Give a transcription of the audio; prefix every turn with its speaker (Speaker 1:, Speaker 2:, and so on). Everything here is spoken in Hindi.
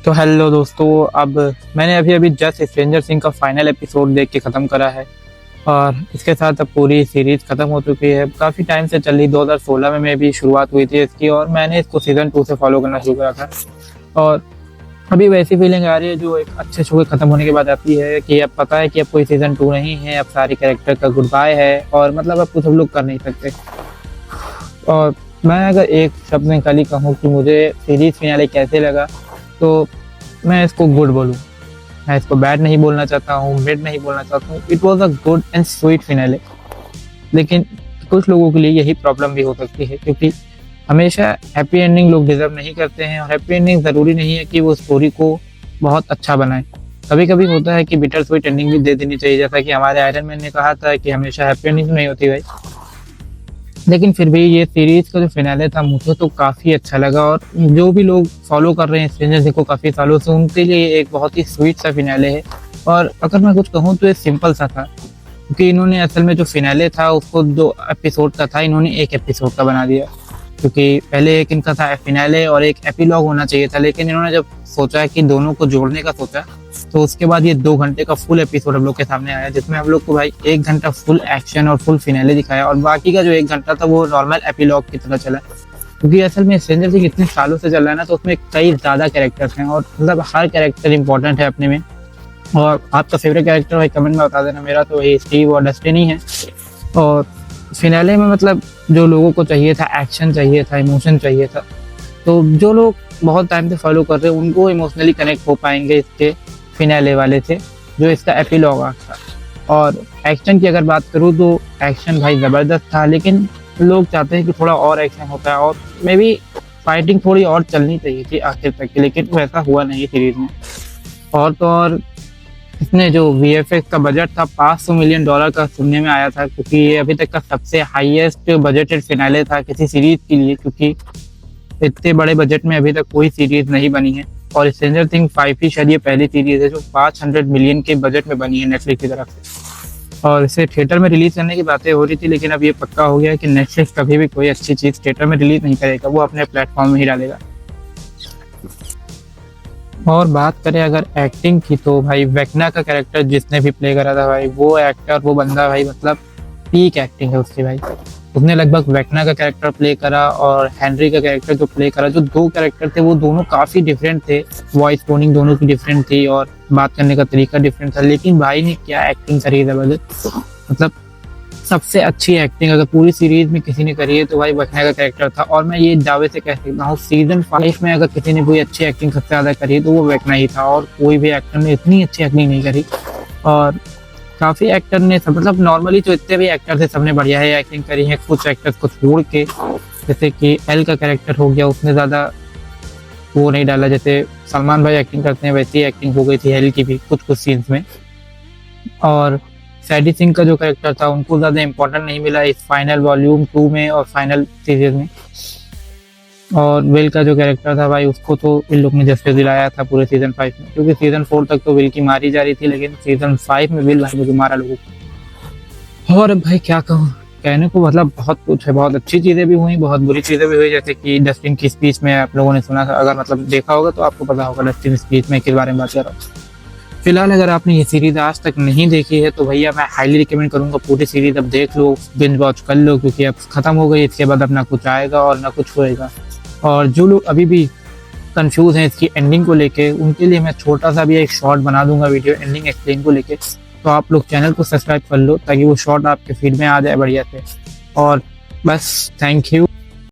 Speaker 1: तो हेलो दोस्तों, अब मैंने अभी अभी जस्ट स्ट्रेंजर थिंग्स का फाइनल एपिसोड देख के ख़त्म करा है। और इसके साथ अब पूरी सीरीज ख़त्म हो चुकी है। काफ़ी टाइम से चल रही, 2016 में भी शुरुआत हुई थी इसकी और मैंने इसको सीज़न 2 से फॉलो करना शुरू करा था। और अभी वैसी फीलिंग आ रही है जो एक अच्छे शो के ख़त्म होने के बाद आती है कि अब पता है कि अब कोई सीज़न 2 नहीं है, अब सारे कैरेक्टर का गुड बाय है और मतलब अब कुछ हम लोग कर नहीं सकते। और मैं अगर एक शब्द में खाली कहूँ कि मुझे सीरीज फिनाले कैसे लगा, तो मैं इसको गुड बोलूँ। मैं इसको बैड नहीं बोलना चाहता हूँ, मिड नहीं बोलना चाहता हूँ। It was a good and sweet finale. लेकिन कुछ लोगों के लिए यही प्रॉब्लम भी हो सकती है, क्योंकि हमेशा हैप्पी एंडिंग लोग डिजर्व नहीं करते हैं। और हैप्पी एंडिंग ज़रूरी नहीं है कि वो स्टोरी को बहुत अच्छा बनाए। कभी कभी होता है कि बिटर स्वीट एंडिंग भी दे देनी चाहिए, जैसा कि हमारे आयरन मैन ने कहा था कि हमेशा हैप्पी एंडिंग नहीं होती भाई। लेकिन फिर भी ये सीरीज का जो फिनाले था मुझे तो काफ़ी अच्छा लगा। और जो भी लोग फॉलो कर रहे हैं स्ट्रेंजर थिंग्स को काफ़ी सालों से, उनके लिए एक बहुत ही स्वीट सा फिनाले है। और अगर मैं कुछ कहूँ तो ये सिंपल सा था, क्योंकि इन्होंने असल में जो फिनाले था उसको जो एपिसोड का था इन्होंने एक एपिसोड का बना दिया। क्योंकि पहले एक इनका था फिनाले और एक एपिलॉग होना चाहिए था, लेकिन इन्होंने जब सोचा कि दोनों को जोड़ने का सोचा, तो उसके बाद ये 2 घंटे का फुल एपिसोड हम लोग के सामने आया, जिसमें हम लोग को भाई 1 घंटा फुल एक्शन और फुल फिनाले दिखाया और बाकी का जो 1 घंटा था वो नॉर्मल एपिलॉग की तरह चला। क्योंकि असल में स्ट्रेंजर थिंग्स इतने सालों से चल रहा है ना, तो उसमें कई ज़्यादा कैरेक्टर्स हैं और मतलब हर कैरेक्टर इंपॉर्टेंट है अपने में। और आपका फेवरेट कैरेक्टर भाई कमेंट में बता देना। मेरा तो वही स्टीव और डस्टिन ही है। और फिनाले में मतलब जो लोगों को चाहिए था, एक्शन चाहिए था, इमोशन चाहिए था, तो जो लोग बहुत टाइम से फॉलो कर रहे हैं उनको इमोशनली कनेक्ट हो पाएंगे इसके फिनाले वाले से, जो इसका एपिलॉग था। और एक्शन की अगर बात करूँ तो एक्शन भाई ज़बरदस्त था, लेकिन लोग चाहते हैं कि थोड़ा और एक्शन होता है और मे बी फाइटिंग थोड़ी और चलनी चाहिए थी आखिर तक की, लेकिन वैसा हुआ नहीं सीरीज में। और तो और इसने जो VFX का बजट था $500 मिलियन का सुनने में आया था, क्योंकि ये अभी तक का सबसे हाईएस्ट बजटेड फिनाले था किसी सीरीज के लिए, क्योंकि इतने बड़े बजट में अभी तक कोई सीरीज नहीं बनी है। और स्ट्रेंजर थिंग्स 5 ही शायद ये पहली सीरीज है जो 500 मिलियन के बजट में बनी है नेटफ्लिक्स की तरफ से। और इसे थिएटर में रिलीज करने की बातें हो रही थी, लेकिन अब ये पक्का हो गया है कि नेटफ्लिक्स कभी भी कोई अच्छी चीज़ थिएटर में रिलीज नहीं करेगा, वो अपने प्लेटफॉर्म में ही डालेगा। और बात करें अगर एक्टिंग की, तो भाई वेक्ना का कैरेक्टर जिसने भी प्ले करा था भाई, वो एक्टर, वो बंदा भाई मतलब पीक एक्टिंग है उसकी भाई। उसने लगभग वेक्ना का कैरेक्टर प्ले करा और हेनरी का कैरेक्टर जो प्ले करा। जो 2 कैरेक्टर थे वो दोनों काफ़ी डिफरेंट थे, वॉइस टोनिंग दोनों की डिफरेंट थी और बात करने का तरीका डिफरेंट था, लेकिन भाई ने क्या एक्टिंग करी है ज़बरदस्त। मतलब सबसे अच्छी एक्टिंग अगर पूरी सीरीज में किसी ने करी है तो भाई वेक्ना का कैरेक्टर था। और मैं ये दावे से कह सकता हूँ सीजन 5 में अगर किसी ने कोई अच्छी एक्टिंग सबसे ज़्यादा करी है तो वो वेक्ना ही था, और कोई भी एक्टर ने इतनी अच्छी एक्टिंग नहीं करी। और काफ़ी एक्टर ने मतलब नॉर्मली तो इतने भी एक्टर थे सबने बढ़िया है एक्टिंग करी है, कुछ एक्टर्स को छोड़ के। जैसे कि एल का कैरेक्टर हो गया, उसने ज़्यादा वो नहीं डाला, जैसे सलमान भाई एक्टिंग करते हैं वैसी एक्टिंग हो गई थी एल की भी कुछ सीन्स में। और सैडी सिंह का जो कैरेक्टर था उनको ज़्यादा इंपॉर्टेंट नहीं मिला इस फाइनल वॉल्यूम 2 में और फाइनल सीरीज में। और विल का जो कैरेक्टर था भाई, उसको तो इन लोग ने जस्टिस दिलाया था पूरे सीजन 5 में, क्योंकि सीजन 4 तक तो विल की मारी जा रही थी, लेकिन सीजन 5 में विल भाई ने जो मारा लोगों को। और भाई क्या कहूँ, कहने को मतलब बहुत कुछ है। बहुत अच्छी चीज़ें भी हुई, बहुत बुरी चीज़ें भी हुई, जैसे कि डस्टिन की स्पीच में आप लोगों ने सुना था, अगर मतलब देखा होगा तो आपको पता होगा डस्टिन स्पीच में किस बारे में बात कर रहा हूँ। फिलहाल अगर आपने ये सीरीज आज तक नहीं देखी है तो भैया मैं हाईली रिकमेंड करूंगा पूरी सीरीज अब देख लो, बिंज वॉच कर लो, क्योंकि अब खत्म हो गई। इसके बाद अब ना कुछ आएगा और ना कुछ होएगा। और जो लोग अभी भी कंफ्यूज हैं इसकी एंडिंग को लेके, उनके लिए मैं छोटा सा भी एक शॉर्ट बना दूंगा वीडियो एंडिंग एक्सप्लेन को लेके, तो आप लोग चैनल को सब्सक्राइब कर लो ताकि वो शॉर्ट आपके फीड में आ जाए बढ़िया से। और बस थैंक यू।